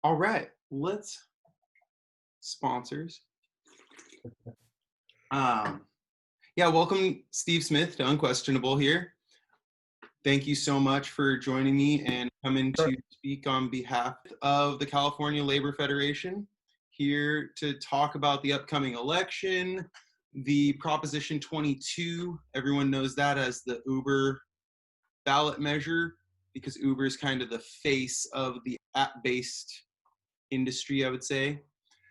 All right, let's sponsors. Yeah, welcome Steve Smith to Unquestionable here. Thank you so much for joining me and coming to speak on behalf of the California Labor Federation, here to talk about the upcoming election, the Proposition 22. Everyone knows that as the Uber ballot measure, because Uber is kind of the face of the app-based industry, I would say.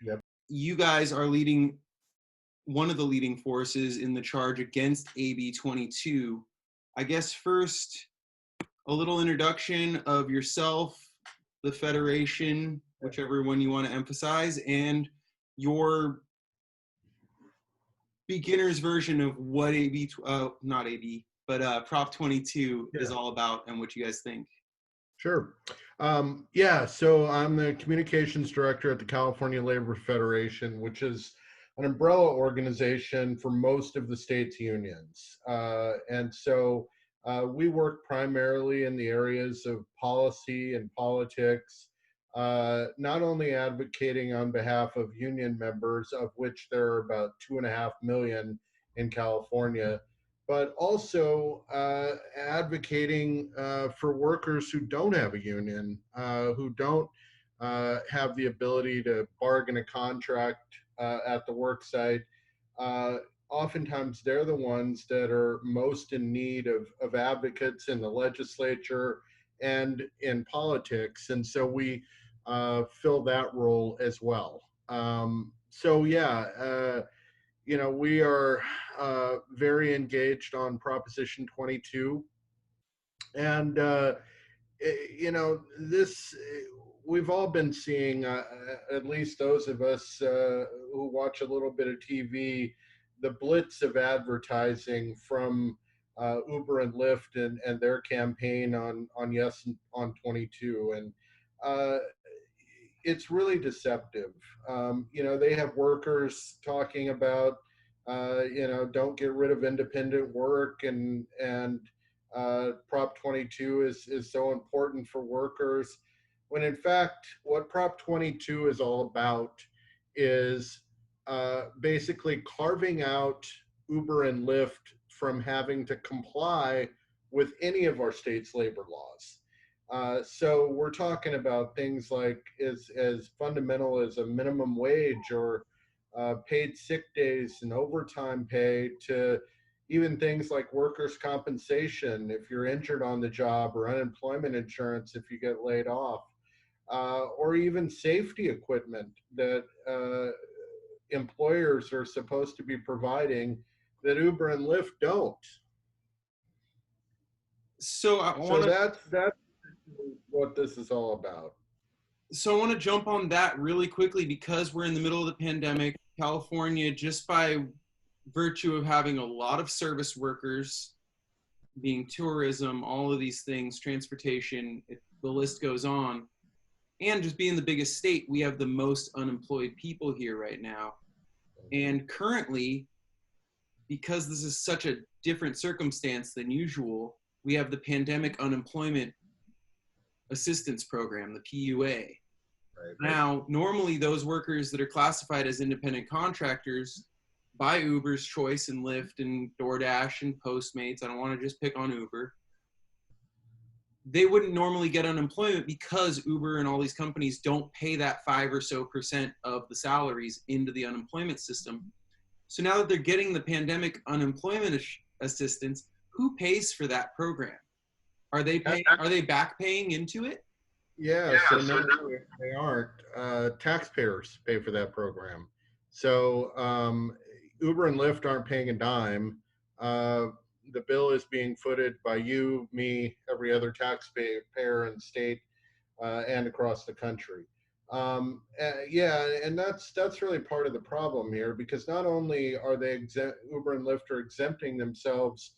Yep. You guys are leading one of the leading forces in the charge against AB 22. I guess first, a little introduction of yourself, the Federation, whichever one you want to emphasize, and your beginner's version of what Prop 22 is all about and what you guys think. Sure. Yeah, so I'm the communications director at the California Labor Federation, which is an umbrella organization for most of the state's unions. And so we work primarily in the areas of policy and politics, not only advocating on behalf of union members, of which there are about 2.5 million in California, but also advocating for workers who don't have a union, who don't have the ability to bargain a contract at the work site. Oftentimes they're the ones that are most in need of advocates in the legislature and in politics. And so we fill that role as well. We are very engaged on Proposition 22. And, we've all been seeing, at least those of us who watch a little bit of TV, the blitz of advertising from Uber and Lyft and their campaign on Yes on 22. And it's really deceptive. They have workers talking about, don't get rid of independent work, and Prop 22 is so important for workers, when in fact what Prop 22 is all about is basically carving out Uber and Lyft from having to comply with any of our state's labor laws. So we're talking about things like as fundamental as a minimum wage or paid sick days and overtime pay, to even things like workers' compensation if you're injured on the job, or unemployment insurance if you get laid off, or even safety equipment that employers are supposed to be providing that Uber and Lyft don't. So that's what this is all about. So I want to jump on that really quickly, because we're in the middle of the pandemic. California, just by virtue of having a lot of service workers, being tourism, all of these things, transportation, the list goes on, and just being the biggest state, we have the most unemployed people here right now. And currently, because this is such a different circumstance than usual, we have the Pandemic Unemployment Assistance Program, the PUA. Right. Now, normally those workers that are classified as independent contractors by Uber's choice and Lyft and DoorDash and Postmates, I don't want to just pick on Uber, they wouldn't normally get unemployment because Uber and all these companies don't pay that 5% or so of the salaries into the unemployment system. So now that they're getting the pandemic unemployment assistance, who pays for that program? Are they back paying into it? Yeah, so no, they aren't. Taxpayers pay for that program. So Uber and Lyft aren't paying a dime. The bill is being footed by you, me, every other taxpayer in the state and across the country. And that's really part of the problem here, because not only are they Uber and Lyft are exempting themselves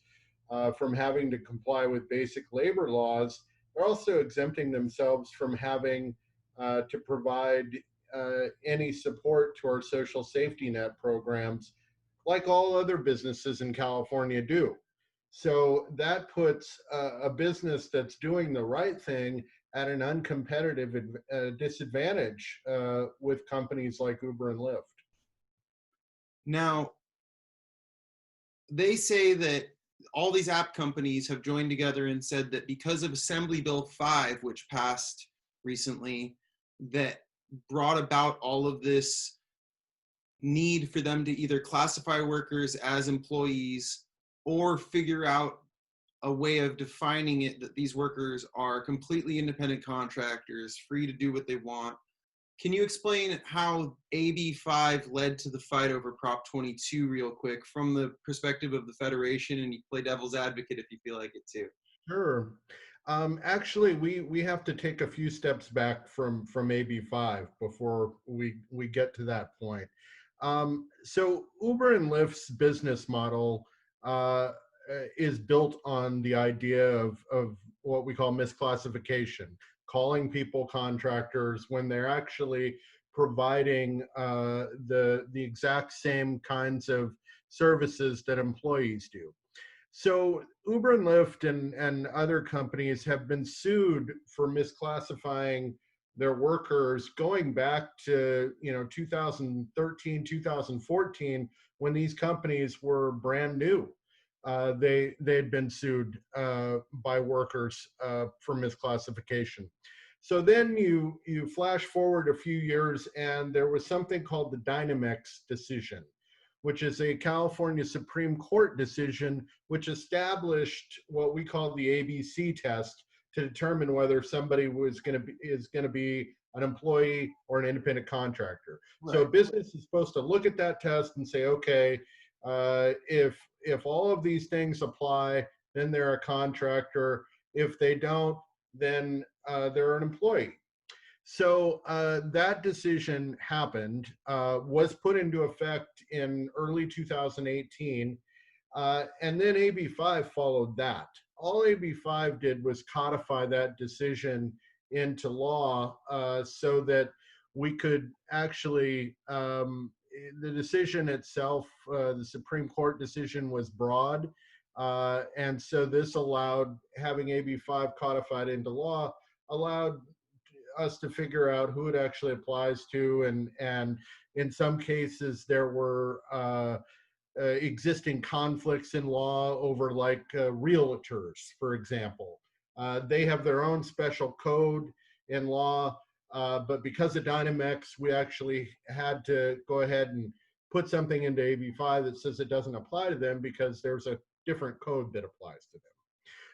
from having to comply with basic labor laws, they're also exempting themselves from having to provide any support to our social safety net programs, like all other businesses in California do. So that puts a business that's doing the right thing at an uncompetitive disadvantage with companies like Uber and Lyft. Now, they say that all these app companies have joined together and said that because of Assembly Bill 5, which passed recently, that brought about all of this need for them to either classify workers as employees or figure out a way of defining it that these workers are completely independent contractors, free to do what they want. Can you explain how AB 5 led to the fight over Prop 22 real quick from the perspective of the Federation, and you play devil's advocate if you feel like it too? Sure. Actually, we have to take a few steps back from AB 5 before we get to that point. So Uber and Lyft's business model is built on the idea of what we call misclassification, calling people contractors when they're actually providing the exact same kinds of services that employees do. So Uber and Lyft and other companies have been sued for misclassifying their workers going back to 2013, 2014, when these companies were brand new. They'd been sued by workers for misclassification. So then you flash forward a few years, and there was something called the Dynamex decision, which is a California Supreme Court decision which established what we call the ABC test to determine whether somebody is going to be an employee or an independent contractor. Right. So a business is supposed to look at that test and say, okay, if all of these things apply, then they're a contractor. If they don't, then they're an employee. So that decision happened, was put into effect in early 2018, and then AB 5 followed that. All AB 5 did was codify that decision into law so that we could actually, the decision itself, the Supreme Court decision was broad, and so this allowed, having AB 5 codified into law, allowed us to figure out who it actually applies to, and in some cases there were existing conflicts in law over, like, realtors, for example. They have their own special code in law, but because of Dynamex, we actually had to go ahead and put something into AB 5 that says it doesn't apply to them because there's a different code that applies to them.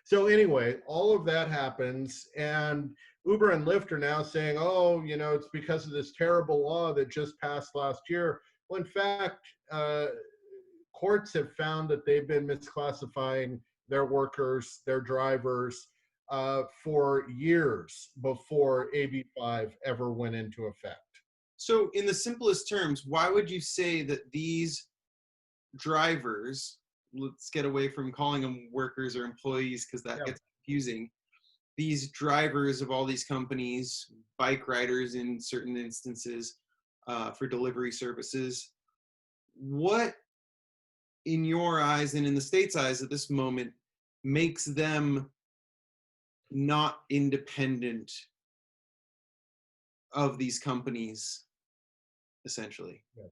So anyway, all of that happens, and Uber and Lyft are now saying, oh, it's because of this terrible law that just passed last year. Well, in fact, courts have found that they've been misclassifying their workers, their drivers, for years before AB 5 ever went into effect. So in the simplest terms, why would you say that these drivers, let's get away from calling them workers or employees because that gets confusing, these drivers of all these companies, bike riders in certain instances, for delivery services, what in your eyes and in the state's eyes at this moment makes them not independent of these companies, essentially? Yeah.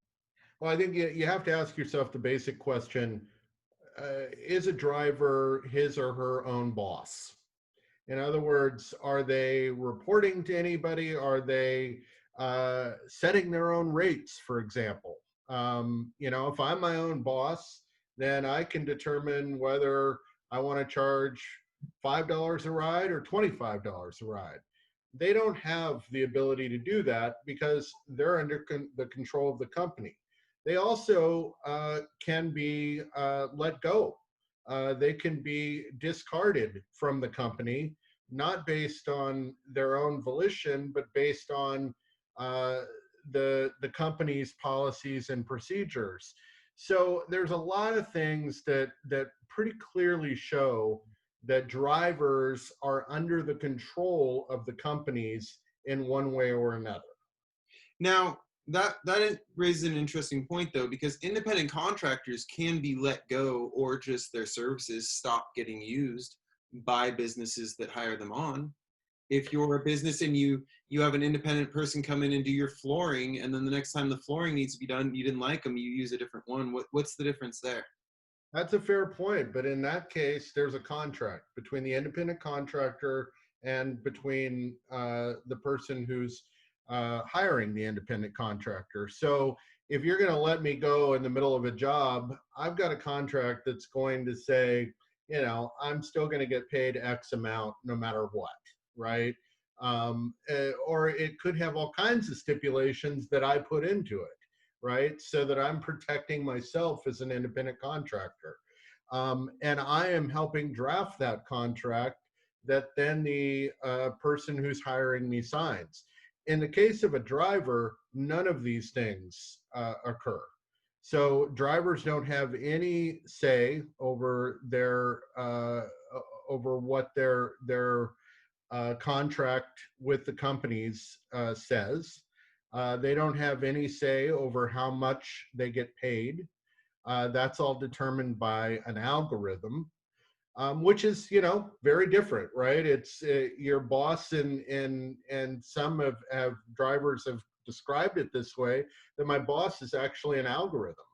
Well, I think you have to ask yourself the basic question, is a driver his or her own boss? In other words, are they reporting to anybody? Are they setting their own rates, for example? If I'm my own boss, then I can determine whether I want to charge $5 a ride or $25 a ride. They don't have the ability to do that because they're under the control of the company. They also can be let go. They can be discarded from the company, not based on their own volition, but based on the company's policies and procedures. So there's a lot of things that pretty clearly show that drivers are under the control of the companies in one way or another. Now, that raises an interesting point, though, because independent contractors can be let go or just their services stop getting used by businesses that hire them on. If you're a business and you have an independent person come in and do your flooring, and then the next time the flooring needs to be done, you didn't like them, you use a different one. What's the difference there? That's a fair point, but in that case, there's a contract between the independent contractor and between the person who's hiring the independent contractor. So if you're going to let me go in the middle of a job, I've got a contract that's going to say, I'm still going to get paid X amount no matter what, right? Or it could have all kinds of stipulations that I put into it, right? So that I'm protecting myself as an independent contractor. And I am helping draft that contract that then the person who's hiring me signs. In the case of a driver, none of these things occur. So drivers don't have any say over their over what their contract with the companies says. They don't have any say over how much they get paid. That's all determined by an algorithm, which is very different, right? It's your boss, and some have drivers have described it this way, that my boss is actually an algorithm.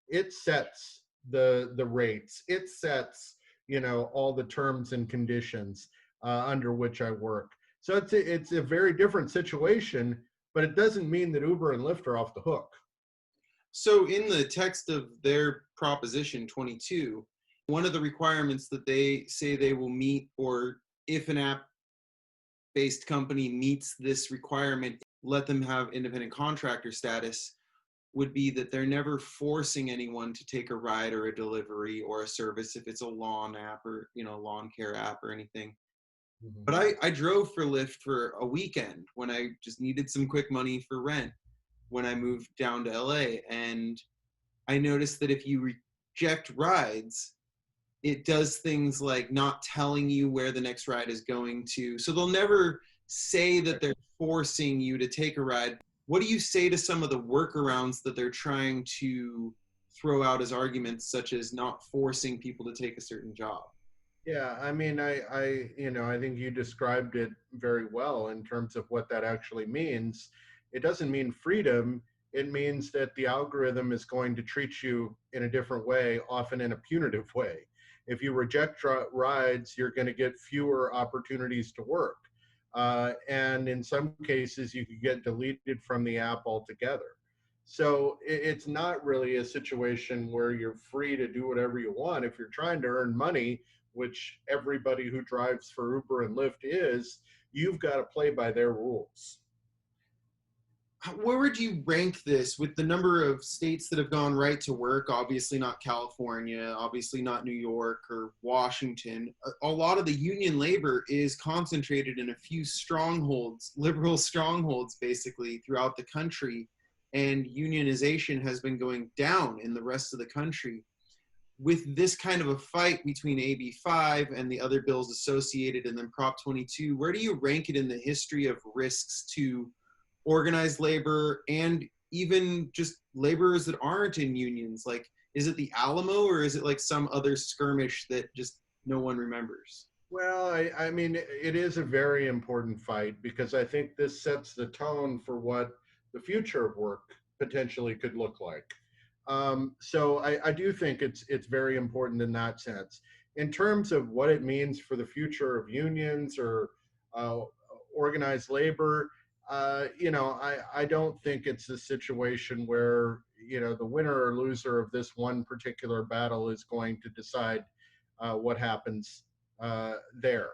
It sets the rates. It sets all the terms and conditions under which I work. So it's a very different situation, but it doesn't mean that Uber and Lyft are off the hook. So in the text of their Proposition 22, one of the requirements that they say they will meet, or if an app-based company meets this requirement, let them have independent contractor status, would be that they're never forcing anyone to take a ride or a delivery or a service if it's a lawn app or lawn care app or anything. Mhm. But I drove for Lyft for a weekend when I just needed some quick money for rent when I moved down to LA, and I noticed that if you reject rides, it does things like not telling you where the next ride is going to. So they'll never say that they're forcing you to take a ride. What do you say to some of the workarounds that they're trying to throw out as arguments, such as not forcing people to take a certain job? Yeah, I mean, I think you described it very well in terms of what that actually means. It doesn't mean freedom. It means that the algorithm is going to treat you in a different way, often in a punitive way. If you reject rides, you're going to get fewer opportunities to work. And in some cases, you could get deleted from the app altogether. So it's not really a situation where you're free to do whatever you want. If you're trying to earn money, which everybody who drives for Uber and Lyft is, you've got to play by their rules. Where would you rank this with the number of states that have gone right to work? Obviously not California, obviously not New York or Washington. A lot of the union labor is concentrated in a few strongholds, liberal strongholds, basically throughout the country. And unionization has been going down in the rest of the country. With this kind of a fight between AB 5 and the other bills associated, and then Prop 22, where do you rank it in the history of risks to organized labor and even just laborers that aren't in unions? Like, is it the Alamo, or is it like some other skirmish that just no one remembers? Well, I mean, it is a very important fight because I think this sets the tone for what the future of work potentially could look like. So I do think it's very important in that sense. In terms of what it means for the future of unions or uh, organized labor, I don't think it's a situation where the winner or loser of this one particular battle is going to decide what happens there.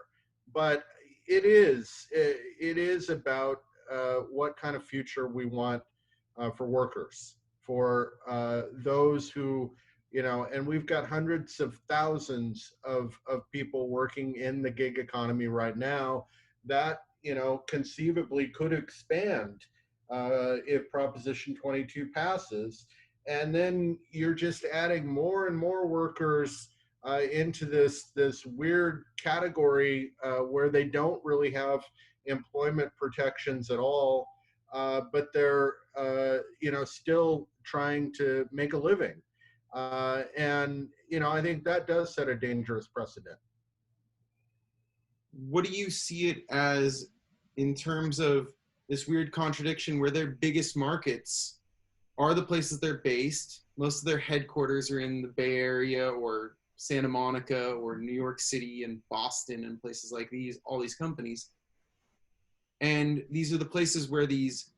But it is about what kind of future we want for workers, for those who, and we've got hundreds of thousands of people working in the gig economy right now that, conceivably could expand if Proposition 22 passes. And then you're just adding more and more workers into this weird category where they don't really have employment protections at all, but they're still trying to make a living, and I think that does set a dangerous precedent. What do you see it as in terms of this weird contradiction where their biggest markets are the places they're based. Most of their headquarters are in the Bay Area or Santa Monica or New York City and Boston and places like these, all these companies. And these are the places where these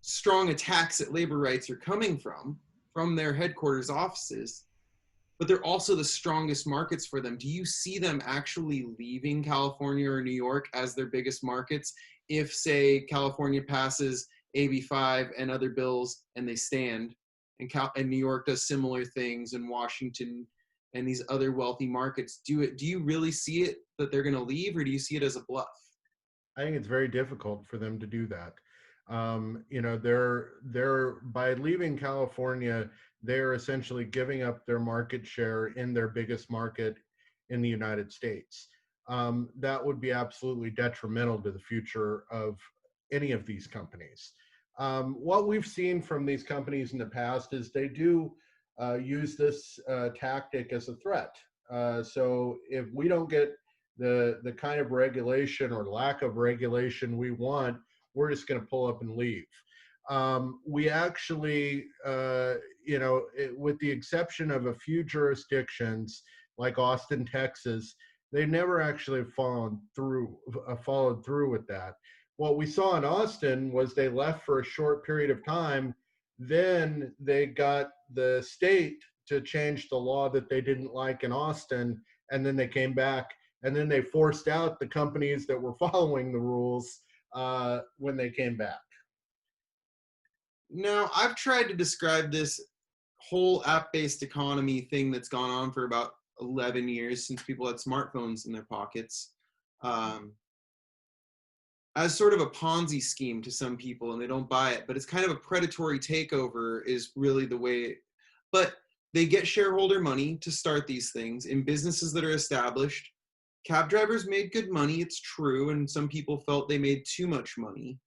strong attacks at labor rights are coming from their headquarters offices, but they're also the strongest markets for them. Do you see them actually leaving California or New York as their biggest markets if, say, California passes AB5 and other bills and they stand, and New York does similar things, and Washington and these other wealthy markets do it? Do you really see it that they're going to leave, or do you see it as a bluff? I think it's very difficult for them to do that. They're by leaving California, they're essentially giving up their market share in their biggest market in the United States. That would be absolutely detrimental to the future of any of these companies. What we've seen from these companies in the past is they do use this tactic as a threat. So if we don't get the kind of regulation or lack of regulation we want, we're just going to pull up and leave. We actually, with the exception of a few jurisdictions like Austin, Texas, they never actually followed through with that. What we saw in Austin was they left for a short period of time. Then they got the state to change the law that they didn't like in Austin, and then they came back, and then they forced out the companies that were following the rules when they came back. Now, I've tried to describe this whole app-based economy thing that's gone on for about 11 years since people had smartphones in their pockets, as sort of a Ponzi scheme to some people, and they don't buy it, but it's kind of a predatory takeover is really the way. But they get shareholder money to start these things in businesses that are established. Cab drivers made good money, it's true, and some people felt they made too much money.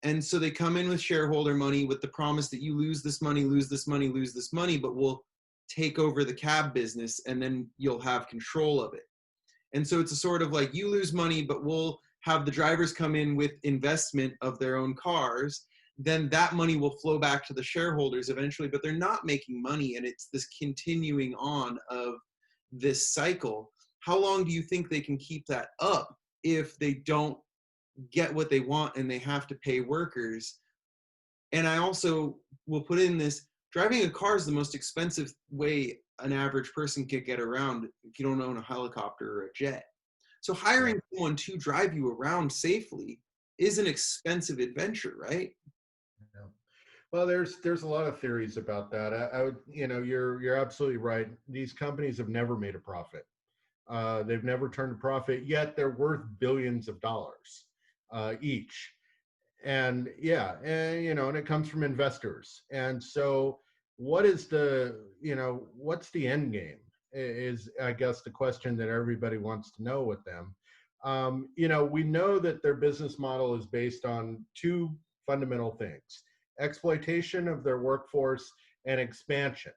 And so they come in with shareholder money with the promise that you lose this money, lose this money, lose this money, but we'll take over the cab business and then you'll have control of it. And so it's a sort of like, you lose money, but we'll have the drivers come in with investment of their own cars. Then that money will flow back to the shareholders eventually, but they're not making money. And it's this continuing on of this cycle. How long do you think they can keep that up if they don't get what they want and they have to pay workers? And I also will put in this, driving a car is the most expensive way an average person could get around if you don't own a helicopter or a jet. So hiring someone to drive you around safely is an expensive adventure, right? Yeah. Well, there's a lot of theories about that. I would, you're absolutely right. These companies have never made a profit. They've never turned a profit, yet they're worth billions of dollars each. And and it comes from investors. And so what's the end game is, I guess, the question that everybody wants to know with them. We know that their business model is based on two fundamental things: exploitation of their workforce and expansion.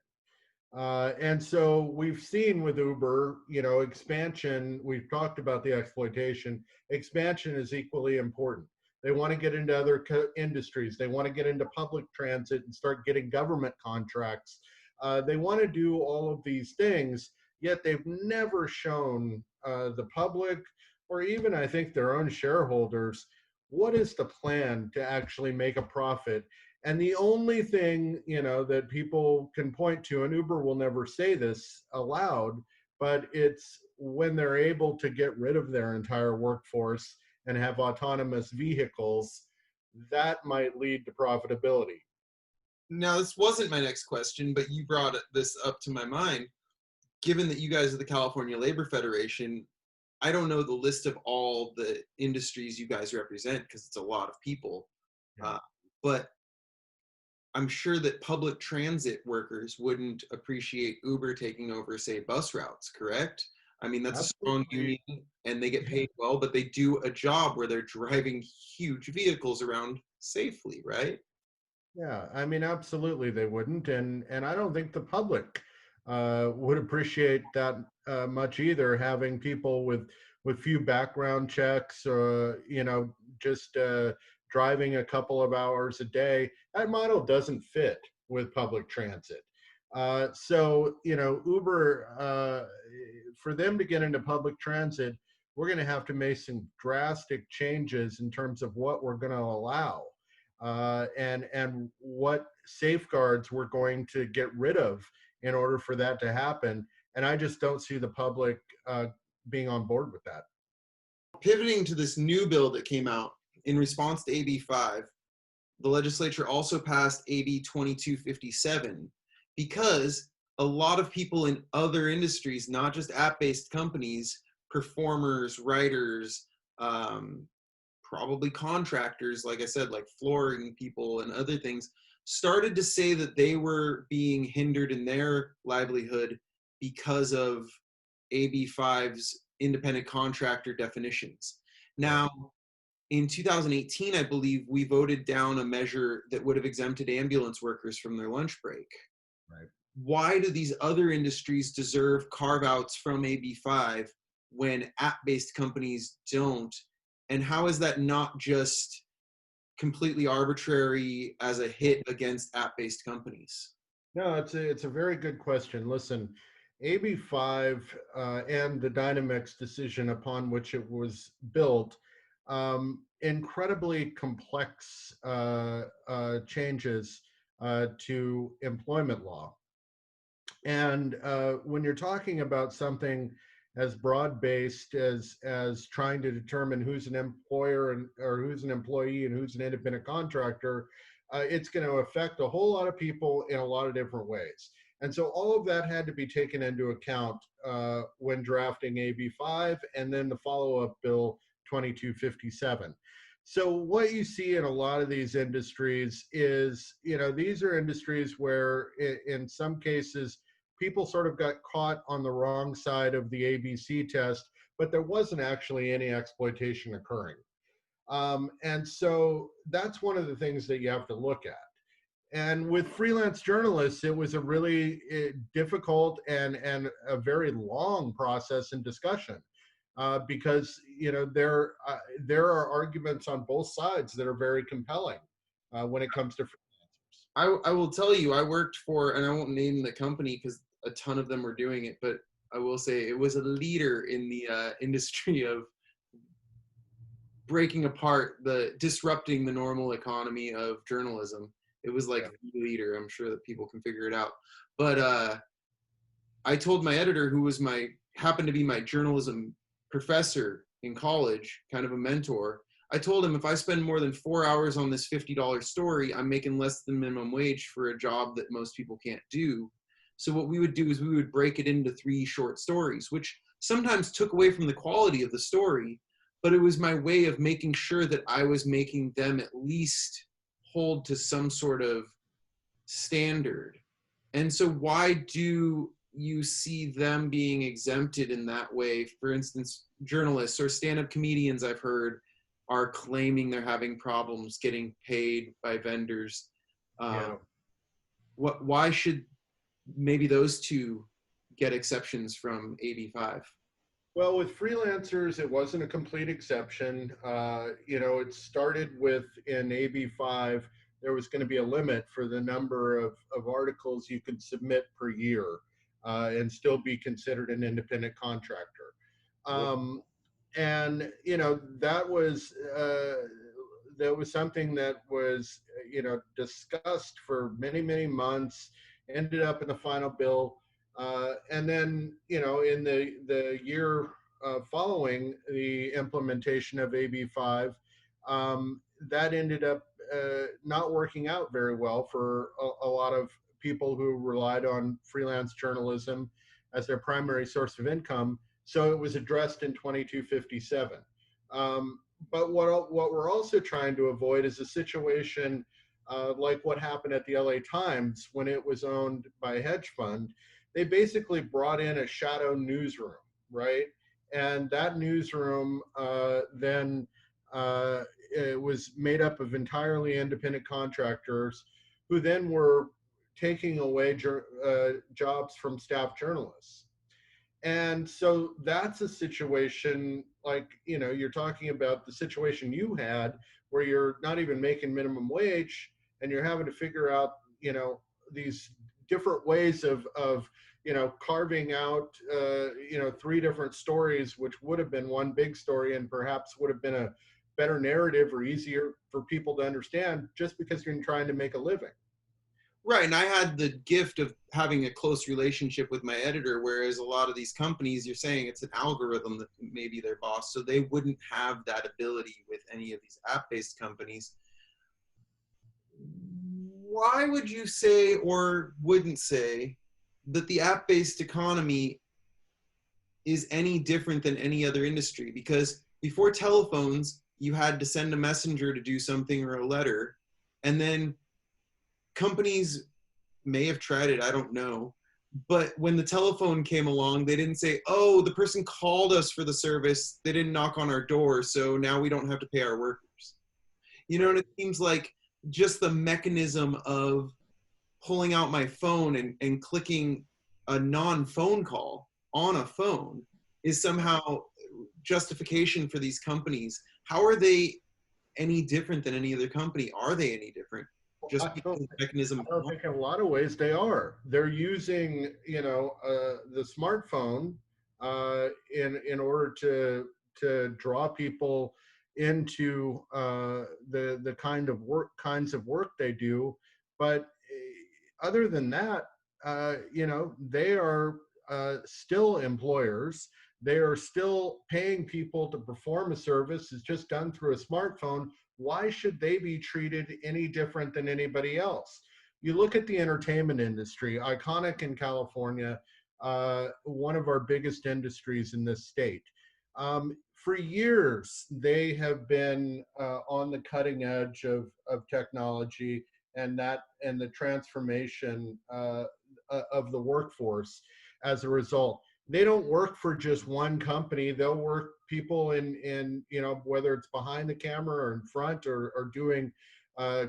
And so we've seen with Uber, expansion, we've talked about the exploitation. Expansion is equally important. They want to get into other industries. They want to get into public transit and start getting government contracts. They want to do all of these things, yet they've never shown the public, or even I think their own shareholders, what is the plan to actually make a profit. And the only thing, that people can point to, and Uber will never say this aloud, but it's when they're able to get rid of their entire workforce and have autonomous vehicles, that might lead to profitability. Now, this wasn't my next question, but you brought this up to my mind. Given that you guys are the California Labor Federation, I don't know the list of all the industries you guys represent because it's a lot of people. Yeah. But I'm sure that public transit workers wouldn't appreciate Uber taking over, say, bus routes, correct? I mean, that's Absolutely. a strong union and they get paid well, but they do a job where they're driving huge vehicles around safely, right? Yeah, I mean, absolutely they wouldn't, and I don't think the public would appreciate that much either. Having people with with few background checks, you know, just driving a couple of hours a day, that model doesn't fit with public transit. So, you know, Uber, for them to get into public transit, we're going to have to make some drastic changes in terms of what we're going to allow, and what safeguards we're going to get rid of in order for that to happen. And I just don't see the public being on board with that. Pivoting to this new bill that came out in response to AB 5, the legislature also passed AB 2257 because a lot of people in other industries, not just app-based companies, performers, writers, probably contractors, like I said, like flooring people and other things, started to say that they were being hindered in their livelihood because of AB 5's independent contractor definitions. Now, in 2018, I believe we voted down a measure that would have exempted ambulance workers from their lunch break. Right. Why do these other industries deserve carve-outs from AB 5 when app-based companies don't? And how is that not just completely arbitrary as a hit against app-based companies? No, it's a very good question. Listen, AB 5 and the Dynamex decision upon which it was built, incredibly complex changes to employment law. And when you're talking about something as broad-based as trying to determine who's an employer and or who's an employee and who's an independent contractor, it's going to affect a whole lot of people in a lot of different ways. And so all of that had to be taken into account when drafting AB 5 and then the follow-up bill 2257. So what you see in a lot of these industries is, you know, these are industries where in some cases people sort of got caught on the wrong side of the ABC test, but there wasn't actually any exploitation occurring. And so that's one of the things that you have to look at. And with freelance journalists, it was a really difficult and a very long process and discussion, because you know there are arguments on both sides that are very compelling when it comes to freelancers. I will tell you, I worked for, and I won't name the company because a ton of them were doing it, but I will say it was a leader in the industry of breaking apart disrupting the normal economy of journalism. It was like the leader. I'm sure that people can figure it out. But I told my editor, who was happened to be my journalism professor in college, kind of a mentor. I told him if I spend more than 4 hours on this $50 story, I'm making less than minimum wage for a job that most people can't do. So what we would do is we would break it into 3 short stories, which sometimes took away from the quality of the story, but it was my way of making sure that I was making them at least hold to some sort of standard. And so why do you see them being exempted in that way? For instance, journalists or stand-up comedians, I've heard, are claiming they're having problems getting paid by vendors. Why should maybe those two get exceptions from AB 5? Well, with freelancers, it wasn't a complete exception. You know, it started with in AB 5, there was going to be a limit for the number of articles you could submit per year and still be considered an independent contractor. And, you know, that was something that was, you know, discussed for many, many months, ended up in the final bill. And then, you know, in the year following the implementation of AB 5, that ended up not working out very well for a lot of people who relied on freelance journalism as their primary source of income. So it was addressed in 2257. But what we're also trying to avoid is a situation like what happened at the LA Times when it was owned by a hedge fund. They basically brought in a shadow newsroom, right? And that newsroom then it was made up of entirely independent contractors who then were taking away jobs from staff journalists. And so that's a situation like, you know, you're talking about the situation you had where you're not even making minimum wage and you're having to figure out, you know, these different ways of you know, carving out, you know, three different stories, which would have been one big story and perhaps would have been a better narrative or easier for people to understand just because you're trying to make a living. Right, and I had the gift of having a close relationship with my editor, whereas a lot of these companies, you're saying it's an algorithm that may be their boss, so they wouldn't have that ability with any of these app-based companies. Why would you say, or wouldn't say, that the app-based economy is any different than any other industry? Because before telephones, you had to send a messenger to do something or a letter, and then companies may have tried it, I don't know. But when the telephone came along, they didn't say, oh, the person called us for the service. They didn't knock on our door, so now we don't have to pay our workers. You know, and it seems like just the mechanism of pulling out my phone and clicking a non-phone call on a phone is somehow justification for these companies. How are they any different than any other company? Are they any different? Just I because don't, the mechanism. I don't think in a lot of ways they are. They're using, you know, the smartphone in order to draw people into the kinds of work they do. But other than that, you know, they are still employers. They are still paying people to perform a service. It's just done through a smartphone. Why should they be treated any different than anybody else? You look at the entertainment industry, iconic in California, one of our biggest industries in this state. For years, they have been on the cutting edge of technology and the transformation of the workforce as a result. They don't work for just one company. They'll work people in you know, whether it's behind the camera or in front or doing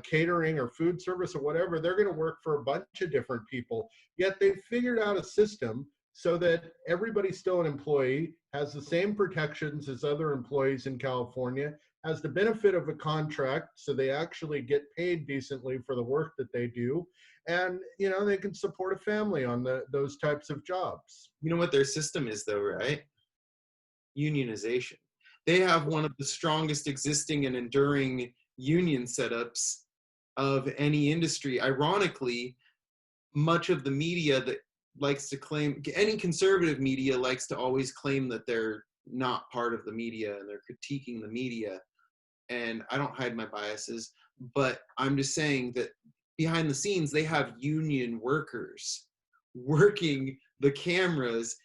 catering or food service or whatever. They're going to work for a bunch of different people. Yet they've figured out a system so that everybody's still an employee, has the same protections as other employees in California, has the benefit of a contract, so they actually get paid decently for the work that they do, and you know, they can support a family on those types of jobs. You know what their system is, though, right? Unionization. They have one of the strongest existing and enduring union setups of any industry. Ironically, much of the media that likes to claim, any conservative media likes to always claim that they're not part of the media and they're critiquing the media. And I don't hide my biases, but I'm just saying that behind the scenes, they have union workers working the cameras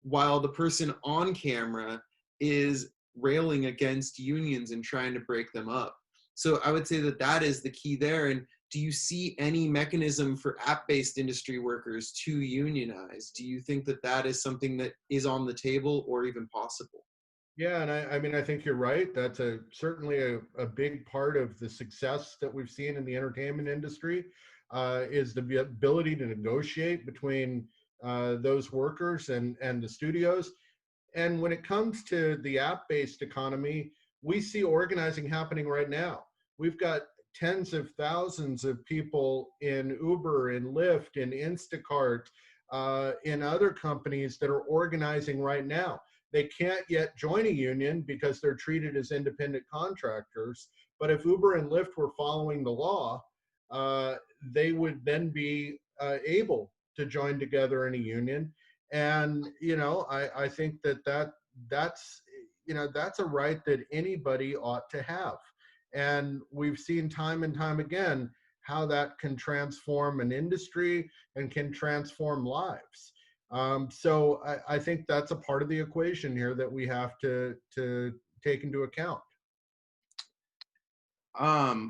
while the person on camera is railing against unions and trying to break them up. So I would say that that is the key there. And do you see any mechanism for app-based industry workers to unionize? Do you think that that is something that is on the table or even possible? Yeah, and I mean, I think you're right. That's certainly a big part of the success that we've seen in the entertainment industry, is the ability to negotiate between those workers and the studios. And when it comes to the app-based economy, we see organizing happening right now. We've got tens of thousands of people in Uber, in Lyft, in Instacart, in other companies that are organizing right now. They can't yet join a union because they're treated as independent contractors. But if Uber and Lyft were following the law, uh, they would then be able to join together in a union. And you know, I think that's, you know, that's a right that anybody ought to have. And we've seen time and time again how that can transform an industry and can transform lives. So I think that's a part of the equation here that we have to take into account.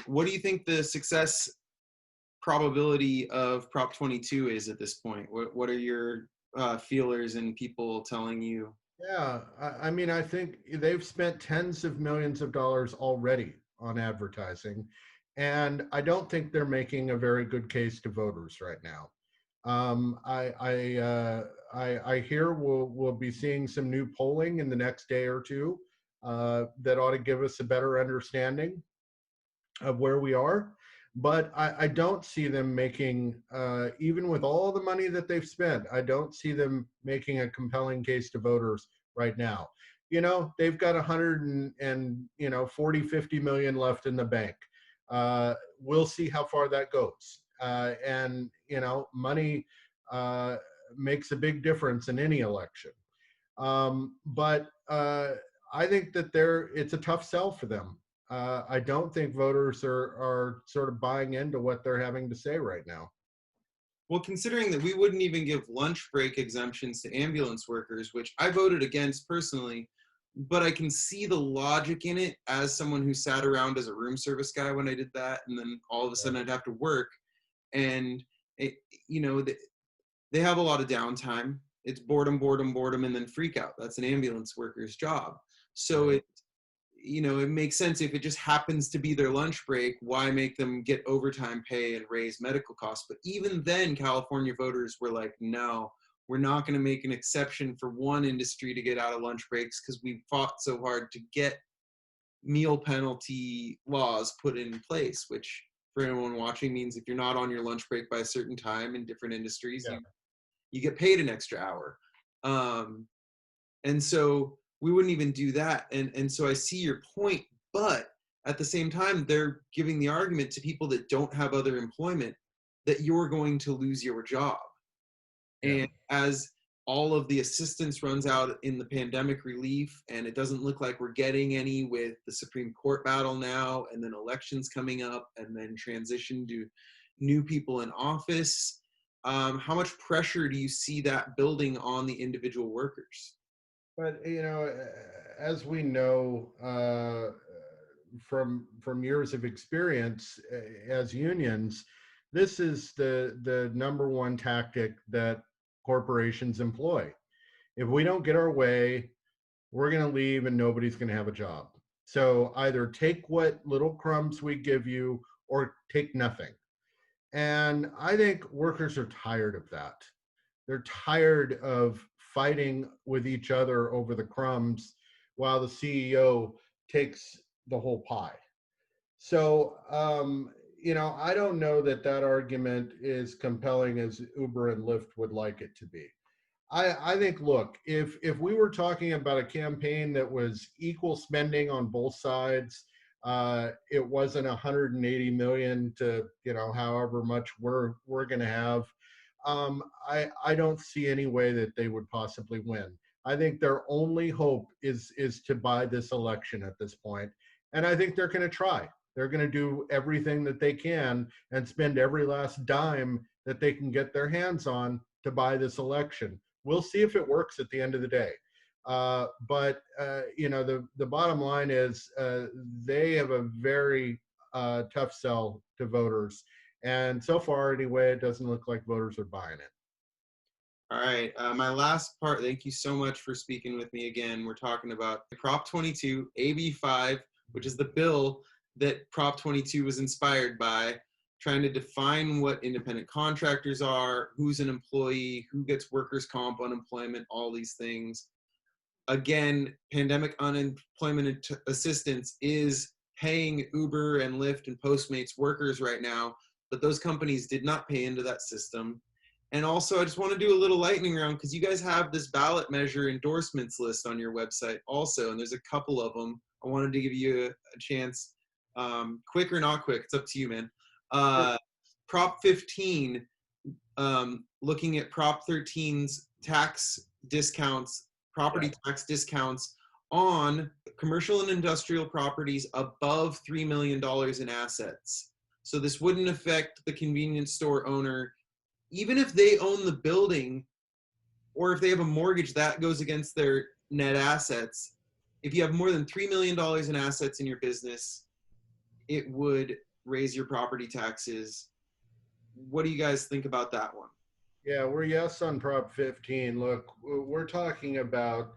What do you think the success probability of Prop 22 is at this point? What are your feelers and people telling you? Yeah, I mean, I think they've spent tens of millions of dollars already on advertising, and I don't think they're making a very good case to voters right now. I hear we'll be seeing some new polling in the next day or two that ought to give us a better understanding of where we are. But I don't see them making, even with all the money that they've spent, I don't see them making a compelling case to voters right now. They've got 40, 50 million left in the bank. We'll see how far that goes. And money makes a big difference in any election. But I think that it's a tough sell for them. I don't think voters are sort of buying into what they're having to say right now. Well, considering that we wouldn't even give lunch break exemptions to ambulance workers, which I voted against personally, but I can see the logic in it as someone who sat around as a room service guy when I did that, and then all of a sudden I'd have to work, and it, they have a lot of downtime. It's boredom, boredom, boredom, and then freak out. That's an ambulance worker's job. So it makes sense if it just happens to be their lunch break, why make them get overtime pay and raise medical costs? But even then, California voters were like, no, we're not going to make an exception for one industry to get out of lunch breaks because we fought so hard to get meal penalty laws put in place, which for anyone watching means if you're not on your lunch break by a certain time in different industries, Yeah. you get paid an extra hour. And so we wouldn't even do that. And so I see your point, but at the same time, they're giving the argument to people that don't have other employment that you're going to lose your job. Yeah. And as all of the assistance runs out in the pandemic relief, and it doesn't look like we're getting any with the Supreme Court battle now, and then elections coming up, and then transition to new people in office, how much pressure do you see that building on the individual workers? But as we know from years of experience as unions, this is the number one tactic that corporations employ. If we don't get our way, we're going to leave and nobody's going to have a job. So either take what little crumbs we give you or take nothing. And I think workers are tired of that. They're tired of fighting with each other over the crumbs while the CEO takes the whole pie. So, I don't know that argument is compelling as Uber and Lyft would like it to be. I think, look, if we were talking about a campaign that was equal spending on both sides, it wasn't 180 million to however much we're going to have. I don't see any way that they would possibly win. I think their only hope is to buy this election at this point, and I think they're going to try. They're going to do everything that they can and spend every last dime that they can get their hands on to buy this election. We'll see if it works at the end of the day. But the bottom line is they have a very tough sell to voters. And so far, anyway, it doesn't look like voters are buying it. All right, my last part, thank you so much for speaking with me again. We're talking about Prop 22, AB 5, which is the bill that Prop 22 was inspired by, trying to define what independent contractors are, who's an employee, who gets workers' comp, unemployment, all these things. Again, pandemic unemployment assistance is paying Uber and Lyft and Postmates workers right now, but those companies did not pay into that system. And also, I just want to do a little lightning round because you guys have this ballot measure endorsements list on your website also, and there's a couple of them. I wanted to give you a chance. Quick or not quick, it's up to you, man. Prop 15, looking at Prop 13's tax discounts, property tax discounts on commercial and industrial properties above $3 million in assets. So this wouldn't affect the convenience store owner. Even if they own the building or if they have a mortgage, that goes against their net assets. If you have more than $3 million in assets in your business, it would raise your property taxes. What do you guys think about that one? Yeah, we're yes on Prop 15. Look, we're talking about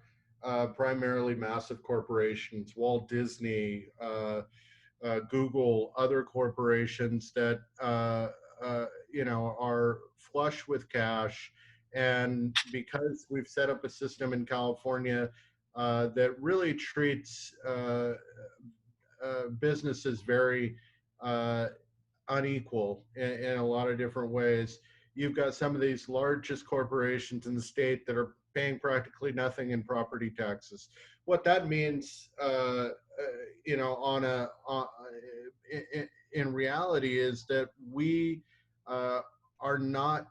primarily massive corporations, Walt Disney, Google, other corporations that are flush with cash, and because we've set up a system in California that really treats businesses very uh, unequal in a lot of different ways. You've got some of these largest corporations in the state that are paying practically nothing in property taxes. What that means, on in reality, is that we uh, are not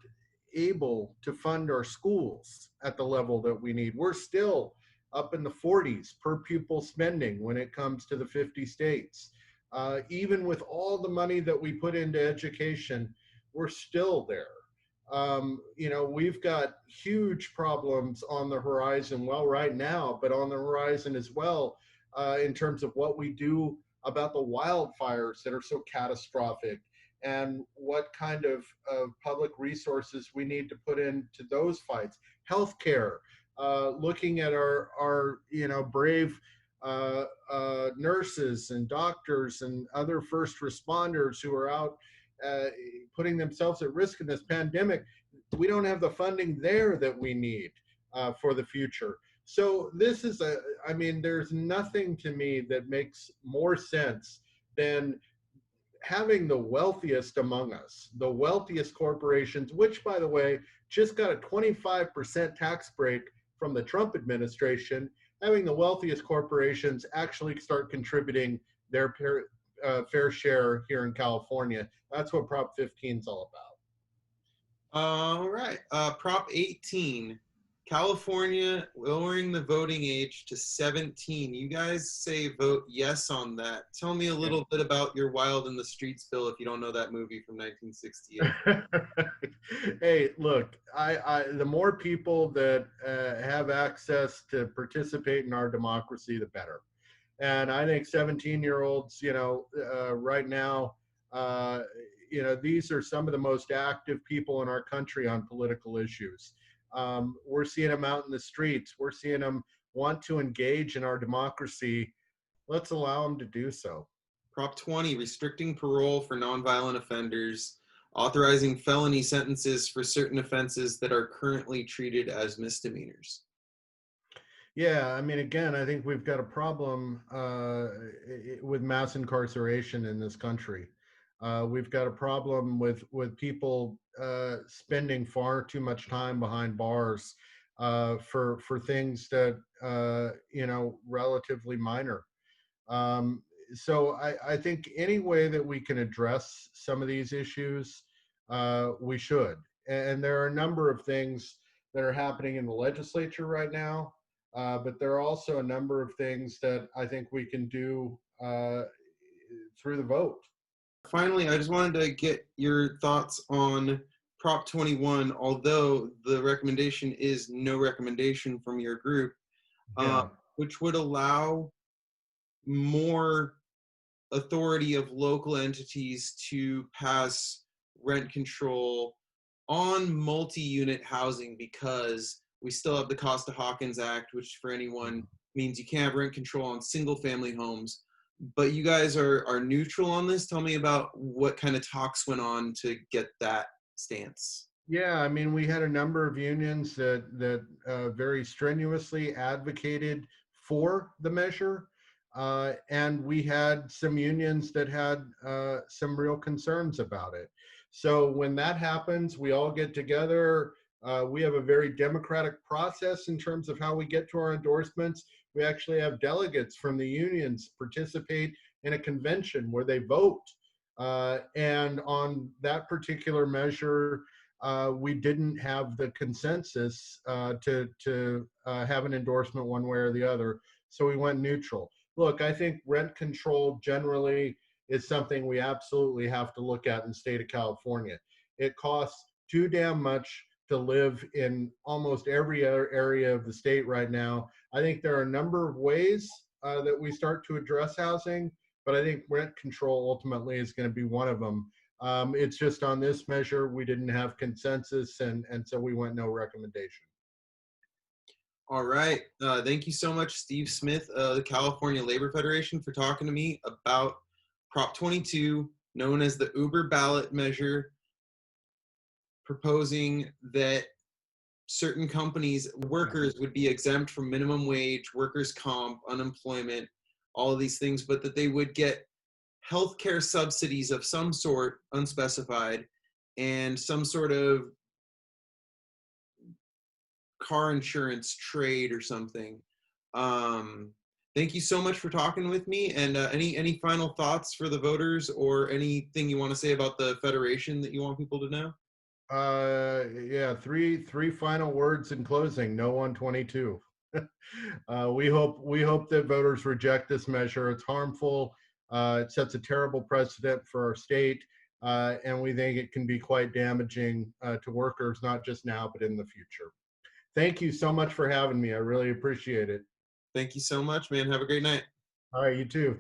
able to fund our schools at the level that we need. We're still up in the 40s per pupil spending when it comes to the 50 states. Even with all the money that we put into education, we're still there. We've got huge problems on the horizon, well, right now, but on the horizon as well, in terms of what we do about the wildfires that are so catastrophic and what kind of public resources we need to put into those fights. Healthcare, looking at our brave nurses and doctors and other first responders who are out uh, putting themselves at risk in this pandemic. We don't have the funding there that we need for the future. So this is there's nothing to me that makes more sense than having the wealthiest among us, the wealthiest corporations, which, by the way, just got a 25% tax break from the Trump administration, having the wealthiest corporations actually start contributing their fair share here in California. That's what Prop 15 is all about. All right. Prop 18, California lowering the voting age to 17. You guys say vote yes on that. Tell me a little bit about your Wild in the Streets bill if you don't know that movie from 1968. Hey, look, the more people that have access to participate in our democracy, the better. And I think 17-year-olds, right now, these are some of the most active people in our country on political issues. We're seeing them out in the streets. We're seeing them want to engage in our democracy. Let's allow them to do so. Prop 20, restricting parole for nonviolent offenders, authorizing felony sentences for certain offenses that are currently treated as misdemeanors. Yeah, I mean, again, I think we've got a problem with mass incarceration in this country. We've got a problem with people spending far too much time behind bars for things that relatively minor. So I think any way that we can address some of these issues, we should. And there are a number of things that are happening in the legislature right now, but there are also a number of things that I think we can do through the vote. Finally, I just wanted to get your thoughts on Prop 21, although the recommendation is no recommendation from your group, Yeah. which would allow more authority of local entities to pass rent control on multi-unit housing, because we still have the Costa Hawkins Act, which for anyone means you can't have rent control on single family homes. But you guys are neutral on this. Tell me about what kind of talks went on to get that stance. Yeah, I mean, we had a number of unions that very strenuously advocated for the measure, and we had some unions that had some real concerns about it. So when that happens, we all get together. We have a very democratic process in terms of how we get to our endorsements. We actually have delegates from the unions participate in a convention where they vote. And on that particular measure, we didn't have the consensus to have an endorsement one way or the other. So we went neutral. Look, I think rent control generally is something we absolutely have to look at in the state of California. It costs too damn much to live in almost every other area of the state right now. I think there are a number of ways that we start to address housing, but I think rent control ultimately is going to be one of them. It's just on this measure, we didn't have consensus, and so we went no recommendation. All right. Thank you so much, Steve Smith of the California Labor Federation, for talking to me about Prop 22, known as the Uber ballot measure, proposing that certain companies, workers would be exempt from minimum wage, workers' comp, unemployment, all of these things, but that they would get healthcare subsidies of some sort, unspecified, and some sort of car insurance trade or something. Um, Thank you so much for talking with me. And any final thoughts for the voters, or anything you want to say about the Federation that you want people to know? Yeah, three final words in closing. No on 22. We hope that voters reject this measure. It's harmful. It sets a terrible precedent for our state, and we think it can be quite damaging to workers, not just now but in the future. Thank you so much for having me. I really appreciate it. Thank you so much, man. Have a great night. All right, you too.